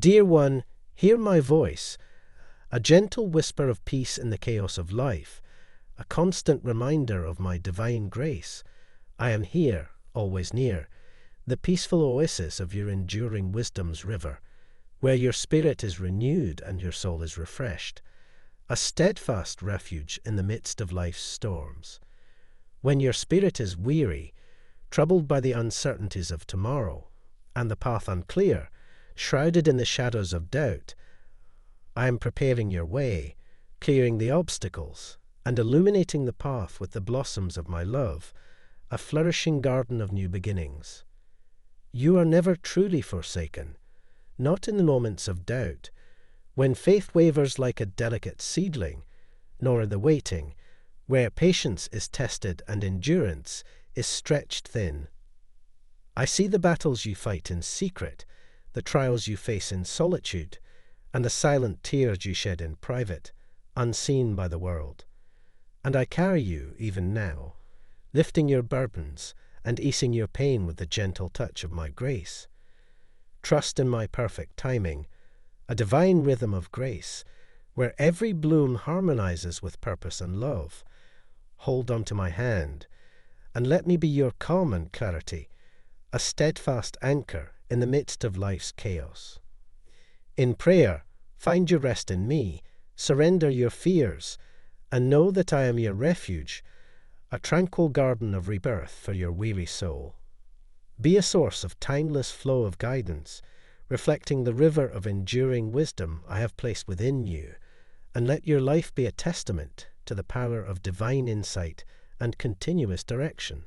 Dear one, hear my voice, a gentle whisper of peace in the chaos of life, a constant reminder of my divine grace. I am here, always near, the peaceful oasis of your enduring wisdom's river, where your spirit is renewed and your soul is refreshed, a steadfast refuge in the midst of life's storms. When your spirit is weary, troubled by the uncertainties of tomorrow, and the path unclear, shrouded in the shadows of doubt, I am preparing your way, clearing the obstacles, and illuminating the path with the blossoms of my love, a flourishing garden of new beginnings. You are never truly forsaken, not in the moments of doubt, when faith wavers like a delicate seedling, nor in the waiting, where patience is tested and endurance is stretched thin. I see the battles you fight in secret, the trials you face in solitude, and the silent tears you shed in private, unseen by the world. And I carry you even now, lifting your burdens and easing your pain with the gentle touch of my grace. Trust in my perfect timing, a divine rhythm of grace, where every bloom harmonizes with purpose and love. Hold on to my hand, and let me be your calm and clarity, a steadfast anchor in the midst of life's chaos. In prayer, find your rest in me, surrender your fears, and know that I am your refuge, a tranquil garden of rebirth for your weary soul. Be a source of timeless flow of guidance, reflecting the river of enduring wisdom I have placed within you, and let your life be a testament to the power of divine insight and continuous direction.